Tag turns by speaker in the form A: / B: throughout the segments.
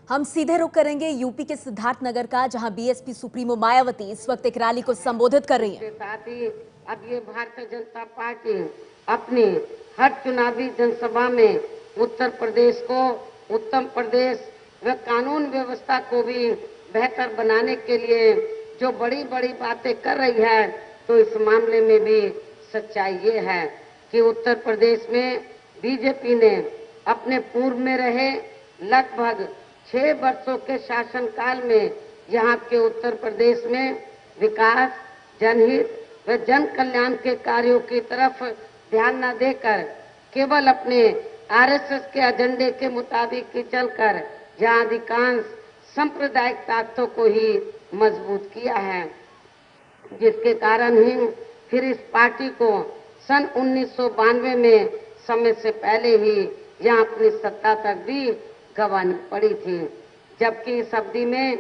A: हम सीधे रुख करेंगे यूपी के सिद्धार्थनगर का, जहां बीएसपी सुप्रीमो मायावती इस वक्त एक रैली को संबोधित कर रही हैं।
B: साथ ही अब ये भारतीय जनता पार्टी अपनी हर चुनावी जनसभा में उत्तर प्रदेश को उत्तम प्रदेश व कानून व्यवस्था को भी बेहतर बनाने के लिए जो बड़ी बड़ी बातें कर रही है, तो इस मामले में भी सच्चाई ये है कि उत्तर प्रदेश में बीजेपी ने अपने पूर्व में रहे लगभग 6 वर्षों के शासनकाल में यहाँ के उत्तर प्रदेश में विकास, जनहित व जन कल्याण के कार्यों की तरफ ध्यान न देकर केवल अपने आरएसएस के एजेंडे के मुताबिक ही चलकर जहाँ अधिकांश सांप्रदायिक ताकतों को ही मजबूत किया है, जिसके कारण ही फिर इस पार्टी को सन 1992 में समय से पहले ही यहाँ अपनी सत्ता तक भी गंवानी पड़ी थी, जबकि इस अवधि में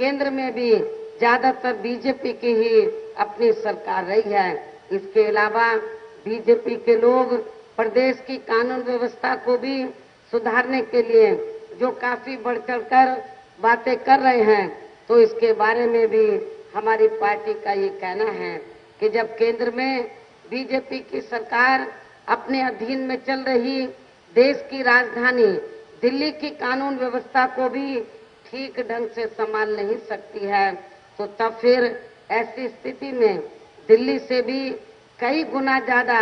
B: केंद्र में भी ज्यादातर बीजेपी की ही अपनी सरकार रही है। इसके अलावा बीजेपी के लोग प्रदेश की कानून व्यवस्था को भी सुधारने के लिए जो काफी बढ़ चढ़कर बातें कर रहे हैं, तो इसके बारे में भी हमारी पार्टी का ये कहना है कि जब केंद्र में बीजेपी की सरकार अपने अधीन में चल रही देश की राजधानी दिल्ली की कानून व्यवस्था को भी ठीक ढंग से संभाल नहीं सकती है, तो तब फिर ऐसी स्थिति में दिल्ली से भी कई गुना ज्यादा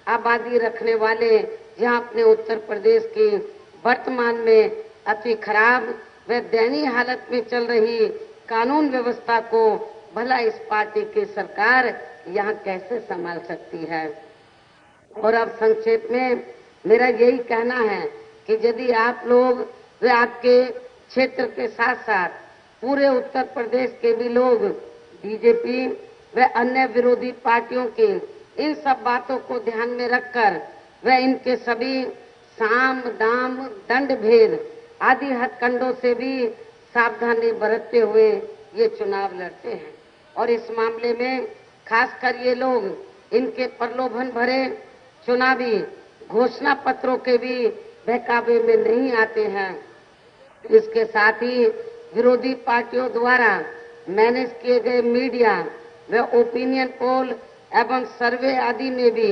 B: आबादी रखने वाले यहाँ अपने उत्तर प्रदेश की वर्तमान में अति खराब व दयनीय हालत में चल रही कानून व्यवस्था को भला इस पार्टी की सरकार यहाँ कैसे संभाल सकती है। और अब संक्षेप में मेरा यही कहना है कि यदि आप लोग व आपके क्षेत्र के साथ साथ पूरे उत्तर प्रदेश के भी लोग बीजेपी व अन्य विरोधी पार्टियों की इन सब बातों को ध्यान में रखकर व इनके सभी साम दाम दंड भेद आदि हथकंडों से भी सावधानी बरतते हुए ये चुनाव लड़ते हैं, और इस मामले में खासकर ये लोग इनके प्रलोभन भरे चुनावी घोषणा पत्रों के भी बहकावे में नहीं आते हैं। इसके साथ ही विरोधी पार्टियों द्वारा मैनेज किए गए मीडिया व ओपिनियन पोल एवं सर्वे आदि में भी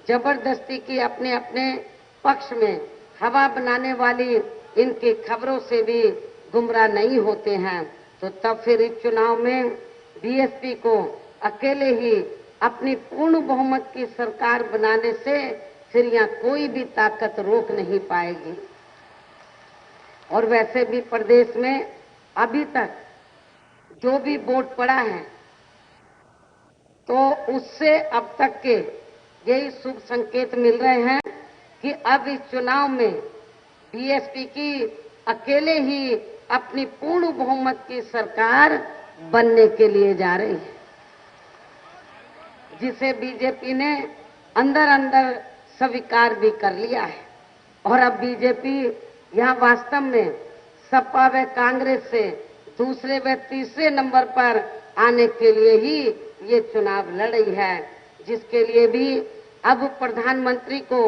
B: जबरदस्ती की अपने अपने पक्ष में हवा बनाने वाली इनकी खबरों से भी गुमराह नहीं होते हैं, तो तब फिर इस चुनाव में बीएसपी को अकेले ही अपनी पूर्ण बहुमत की सरकार बनाने से फिर यहाँ कोई भी ताकत रोक नहीं पाएगी। और वैसे भी प्रदेश में अभी तक जो भी वोट पड़ा है, तो उससे अब तक के यही शुभ संकेत मिल रहे हैं कि अब इस चुनाव में बीएसपी की अकेले ही अपनी पूर्ण बहुमत की सरकार बनने के लिए जा रही है, जिसे बीजेपी ने अंदर अंदर स्वीकार भी कर लिया है। और अब बीजेपी यहाँ वास्तव में सपा व कांग्रेस से दूसरे व तीसरे नंबर पर आने के लिए ही ये चुनाव लड़ रही है, जिसके लिए भी अब प्रधानमंत्री को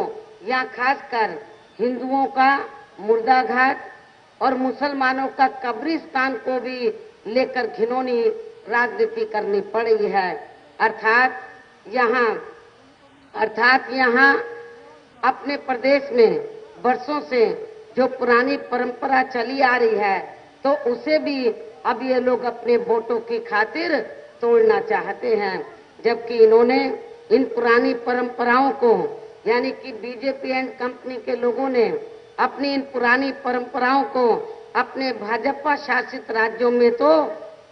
B: यहाँ खासकर हिंदुओं का मुर्दा घाट और मुसलमानों का कब्रिस्तान को भी लेकर घिनौनी राजनीति करनी पड़ रही है। अर्थात यहाँ अपने प्रदेश में वर्षों से जो पुरानी परंपरा चली आ रही है, तो उसे भी अब ये लोग अपने वोटों की खातिर तोड़ना चाहते हैं, जबकि इन्होंने इन पुरानी परंपराओं को, यानी कि बीजेपी एंड कंपनी के लोगों ने अपनी इन पुरानी परंपराओं को अपने भाजपा शासित राज्यों में तो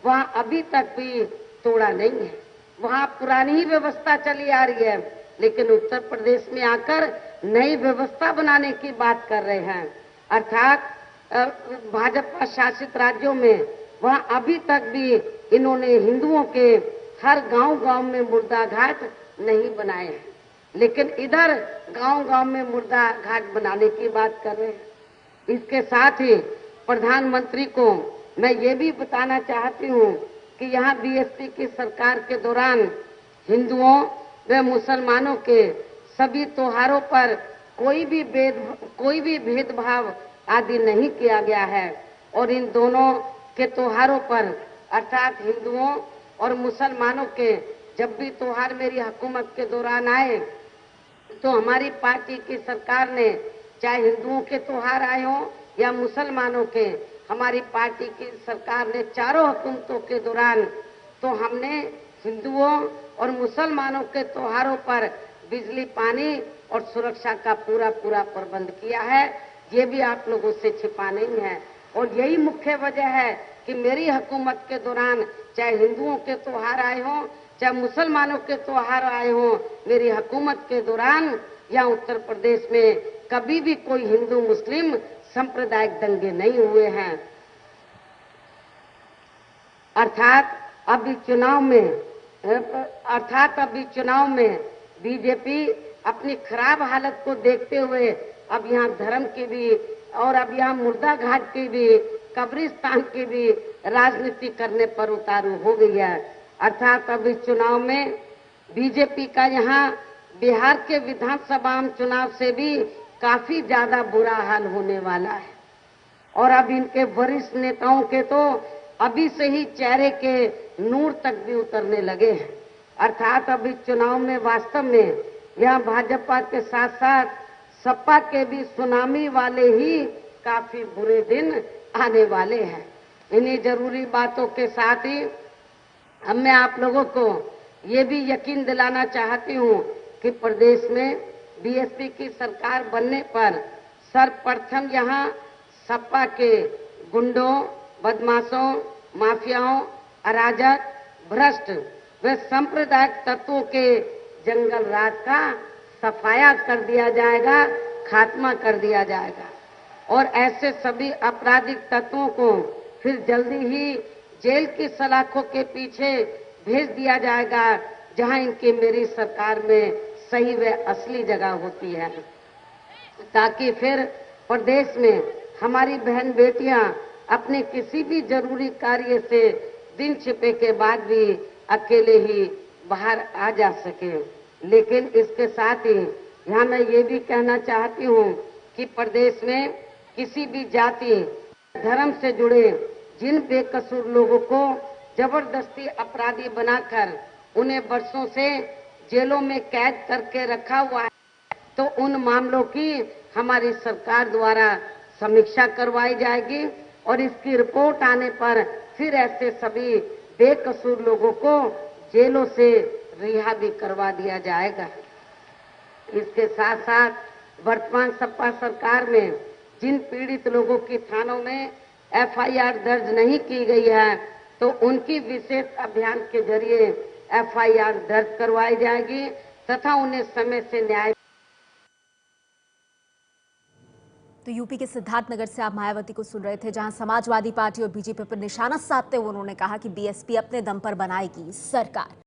B: वहाँ अभी तक भी तोड़ा नहीं है। वहाँ पुरानी ही व्यवस्था चली आ रही है, लेकिन उत्तर प्रदेश में आकर नई व्यवस्था बनाने की बात कर रहे हैं। अर्थात भाजपा शासित राज्यों में वहाँ अभी तक भी इन्होंने हिंदुओं के हर गांव-गांव में मुर्दा घाट नहीं बनाए हैं, लेकिन इधर गांव-गांव में मुर्दा घाट बनाने की बात कर रहे हैं। इसके साथ ही प्रधानमंत्री को मैं ये भी बताना चाहती हूँ कि यहाँ बीएसपी की सरकार के दौरान हिंदुओं व मुसलमानों के सभी त्योहारों पर कोई भी भेदभाव आदि नहीं किया गया है। और इन दोनों के त्योहारों पर अर्थात हिंदुओं और मुसलमानों के जब भी त्योहार मेरी हुकूमत के दौरान आए तो हमारी पार्टी की सरकार ने, चाहे हिंदुओं के त्योहार आए हों या मुसलमानों के, हमारी पार्टी की सरकार ने चारों हुकूमतों के दौरान तो हमने हिंदुओं और मुसलमानों के त्योहारों पर बिजली, पानी और सुरक्षा का पूरा प्रबंध किया है। ये भी आप लोगों से छिपा नहीं है और यही मुख्य वजह है कि मेरी हुकूमत के दौरान चाहे हिंदुओं के त्योहार आए हों चाहे मुसलमानों के त्योहार आए हों, मेरी हुकूमत के दौरान या उत्तर प्रदेश में कभी भी कोई हिंदू मुस्लिम सांप्रदायिक दंगे नहीं हुए हैं। अर्थात अभी चुनाव में बीजेपी अपनी खराब हालत को देखते हुए अब यहाँ धर्म की भी और अब यहाँ मुर्दा घाट की भी, कब्रिस्तान की भी राजनीति करने पर उतारू हो गई है। अर्थात अब इस चुनाव में बीजेपी का यहाँ बिहार के विधानसभा चुनाव से भी काफी ज्यादा बुरा हाल होने वाला है और अब इनके वरिष्ठ नेताओं के तो अभी से ही चेहरे के नूर तक भी उतरने लगे हैं। अर्थात अब इस चुनाव में वास्तव में यहाँ भाजपा के साथ साथ सपा के भी सुनामी वाले ही काफी बुरे दिन आने वाले हैं। इन्हीं जरूरी बातों के साथ ही अब मैं आप लोगों को ये भी यकीन दिलाना चाहती हूँ कि प्रदेश में बीएसपी की सरकार बनने पर सर्वप्रथम यहाँ सपा के गुंडों, बदमाशों, माफियाओं, अराजक, भ्रष्ट व सांप्रदायिक तत्वों के जंगल राज का सफाया कर दिया जाएगा, खात्मा कर दिया जाएगा और ऐसे सभी आपराधिक तत्वों को फिर जल्दी ही जेल की सलाखों के पीछे भेज दिया जाएगा, जहां इनकी मेरी सरकार में सही व असली जगह होती है, ताकि फिर प्रदेश में हमारी बहन बेटियां अपने किसी भी जरूरी कार्य से दिन छिपे के बाद भी अकेले ही बाहर आ जा सके। लेकिन इसके साथ ही यहाँ मैं ये भी कहना चाहती हूँ कि प्रदेश में किसी भी जाति, धर्म से जुड़े जिन बेकसूर लोगों को जबरदस्ती अपराधी बनाकर उन्हें वर्षों से जेलों में कैद करके रखा हुआ है, तो उन मामलों की हमारी सरकार द्वारा समीक्षा करवाई जाएगी और इसकी रिपोर्ट आने पर फिर ऐसे सभी बेकसूर लोगों को जेलों से रिहा भी करवा दिया जाएगा। इसके साथ साथ वर्तमान सपा सरकार में जिन पीड़ित लोगों की थानों में एफआईआर दर्ज नहीं की गई है, तो उनकी विशेष अभियान के जरिए एफआईआर दर्ज करवाई जाएगी तथा उन्हें समय से न्याय।
A: तो यूपी के सिद्धार्थनगर से आप मायावती को सुन रहे थे, जहां समाजवादी पार्टी और बीजेपी पर निशाना साधते हुए उन्होंने कहा कि बीएसपी अपने दम पर बनाएगी सरकार।